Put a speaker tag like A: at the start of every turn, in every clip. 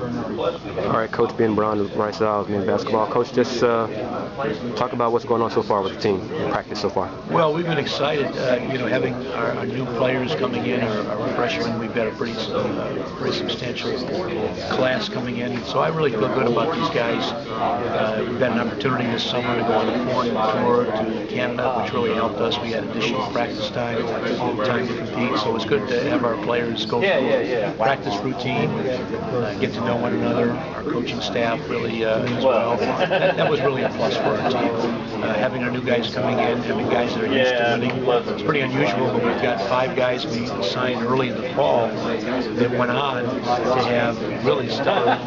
A: All right, Coach Ben Braun, Rice Owls men's basketball. Coach, just talk about what's going on so far with the team in practice so far.
B: Well, we've been excited, having our new players coming in, our freshmen. We've got a pretty substantial class coming in, so I really feel good about these guys. We've had an opportunity this summer to go on a foreign tour to Canada, which really helped us. We had additional practice time to compete, so it's good to have our players go through practice routine, get to know one another. Our coaching staff really as well. That was really a plus for our team. Having our new guys coming in, having guys that are used to winning. It's pretty unusual, but we've got 5 guys we signed early in the fall that went on to have really stellar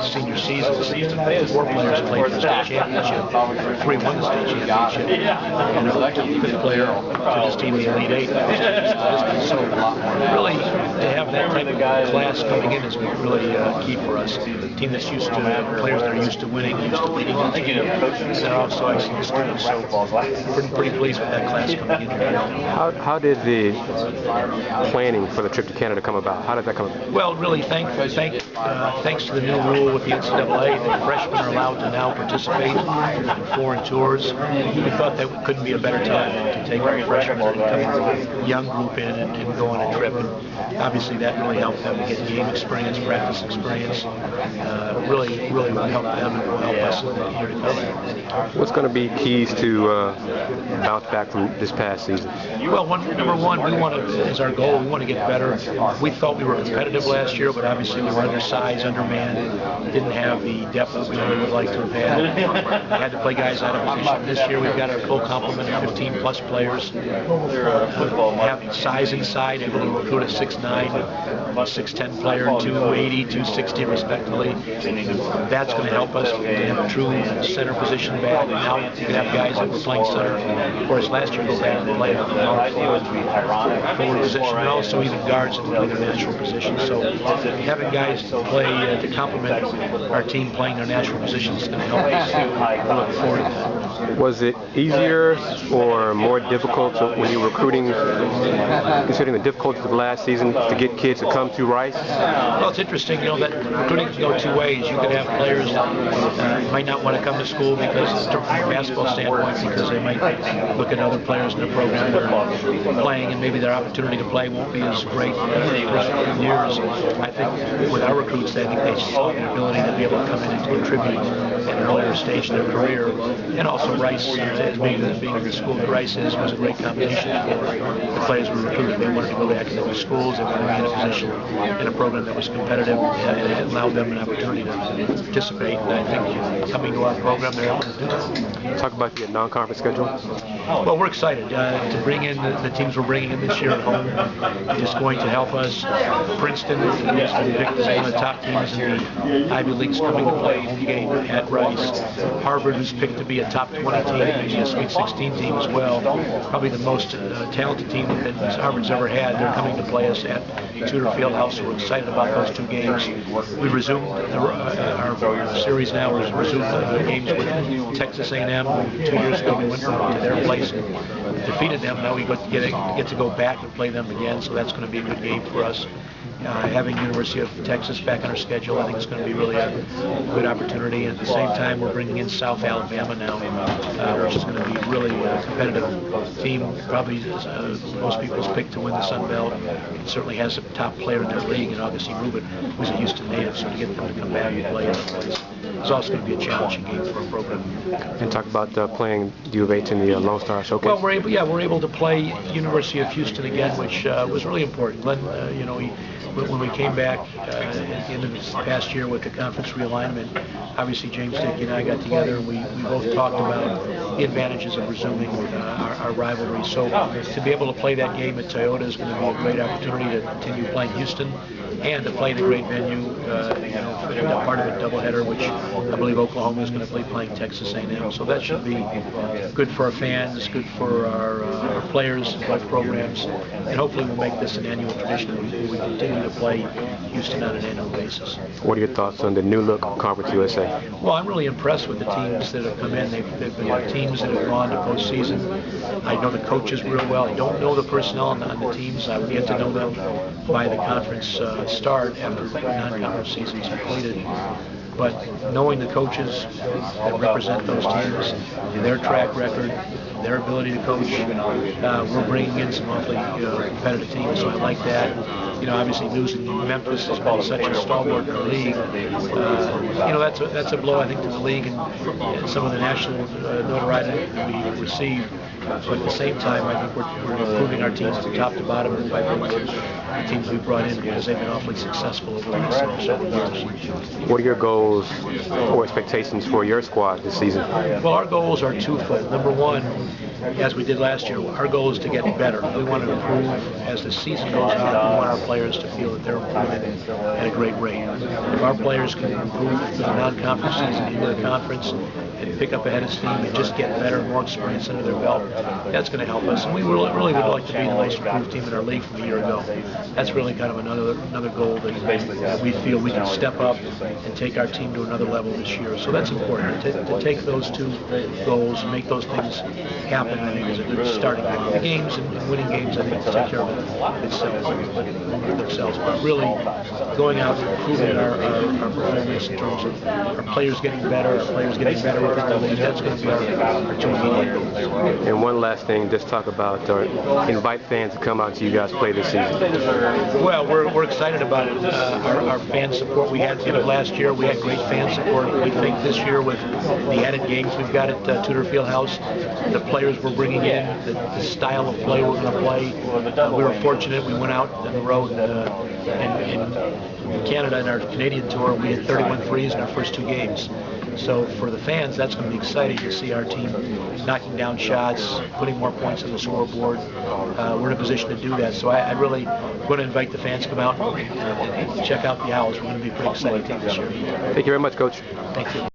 B: senior seasons. 4 players played for the state championship. 3 won the state championship. And our 5th player to this team, the Elite 8. So really, to have that type of class coming in is really key for us. A team that's used to players that are used to winning, used to leading the team, and they're also icing the students. So pretty pleased with that class coming in.
A: How did the planning for the trip to Canada come about? How did that come about?
B: Well, really, thanks to the new rule with the NCAA, that freshmen are allowed to now participate in foreign tours. We thought that couldn't be a better time to take our freshmen and young group in and go on a trip. And obviously, that really helped them to get game experience, practice experience. Really will help them and will help us in the year to come.
A: What's going to be keys to bounce back from this past season?
B: Well, number one, we want to, as our goal, we want to get better. We thought we were competitive last year, but obviously we were undersized, undermanned, didn't have the depth that we would like to have had. We had to play guys out of position. This year we've got our full complement of 15-plus players. Have size inside, able to recruit a 6'9", 6'10" player, 280, 260 respectively. That's going to help us to have a true center position back. Now you can have guys that were playing center. Of course, last year go back and play forward position, and also even guards that play their natural position. So having guys to play to complement our team playing their natural position is going to help us look forward to that.
A: Was it easier or more difficult when you were recruiting, considering the difficulties of last season, to get kids to come to Rice?
B: Well, it's interesting, that recruiting can go 2 ways. You could have players that might not want to come to school because, from a basketball standpoint, because they might look at other players in the program that are playing, and maybe their opportunity to play won't be as great in the first few years. I think with our recruits, I think they saw the ability to be able to come in and to contribute at an earlier stage in their career. And also Rice, being the school that Rice is, was a great combination for the players we recruited. They wanted to go back into their schools, they wanted to be in a position in a program that was competitive, and it allowed them an opportunity to participate. And I think coming to our program, they're able to do that.
A: Talk about the non-conference schedule.
B: Well, we're excited to bring in the teams we're bringing in this year at home. It's going to help us. Princeton has been picked as one of the top teams in the Ivy Leagues, coming to play a home game at Rice. Harvard, who's picked to be a top 20 team, maybe a Sweet 16 team as well. Probably the most talented team that Harvard's ever had. They're coming to play us at Tudor Fieldhouse, so we're excited about those 2 games. We resumed our series now. We've resumed the games with Texas A&M. 2 years ago, we went to their place and defeated them. Now we get to go back and play them again, so that's going to be a good game for us. Having University of Texas back on our schedule, I think it's going to be really a good opportunity. And at the same time, we're bringing in South Alabama now, which is going to be really a competitive team. Probably most people's pick to win the Sun Belt. It certainly has a top player in their league, and Augustine Rubin, who's a Houston native, so to get them to come back and play in that place is also going to be a challenging game for our program.
A: And talk about playing U of H in the Lone Star Showcase.
B: Well, we're able to play University of Houston again, which was really important. Glenn, when we came back at the end of this past year with the conference realignment, obviously James Dickey and I got together and we both talked about the advantages of resuming our rivalry. So to be able to play that game at Toyota is going to be a great opportunity to continue playing Houston and to play in a great venue, in a part of a doubleheader, which I believe Oklahoma is going to be playing Texas A&M. So that should be good for our fans, good for our players, both programs, and hopefully we'll make this an annual tradition. We continue to play Houston on an annual basis.
A: What are your thoughts on the new look Conference USA?
B: Well, I'm really impressed with the teams that have come in. They've been teams that have gone to postseason. I know the coaches real well. I don't know the personnel on the teams. I would get to know them by the conference start after non-conference season's completed. But knowing the coaches that represent those teams, their track record, their ability to coach, we're bringing in some awfully competitive teams, so I like that. Obviously losing Memphis has been such a stalwart in the league. That's a blow, I think, to the league and some of the national notoriety that we received. But at the same time, I think we're improving our teams from top to bottom by bringing the teams we brought in because they've been awfully successful over the last several years.
A: What are your goals or expectations for your squad this season?
B: Well, our goals are twofold. Number one, as we did last year, our goal is to get better. We want to improve as the season goes on. We want our players to feel that they're improving at a great rate. If our players can improve from the non-conference season into the conference and pick up ahead of steam and just get better, more experience under their belt, that's going to help us. And we really would like to be the most improved team in our league from a year ago. That's really kind of another goal that we feel we can step up and take our team to another level this year. So that's important. To take those two goals and make those things happen, I think, is a good starting point. The games and winning games, I think, take care of themselves. But really going out and improving our performance in terms of our players getting better, within the league, that's going to be our two immediate goals.
A: And one last thing, just talk about invite fans to come out to you guys play this season.
B: Well, we're excited about it. Our fan support we had last year, we had great fan support. We think this year with the added games we've got at Tudor Fieldhouse, the players we're bringing in, the style of play we're going to play. We were fortunate. We went out on the road in Canada in our Canadian tour. We had 31 threes in our first two games. So for the fans, that's going to be exciting to see our team knocking down shots, putting more points on the scoreboard. We're in a position to do that. So I really want to invite the fans to come out and check out the Owls. We're going to be a pretty exciting team this year.
A: Thank you very much, Coach.
B: Thank you.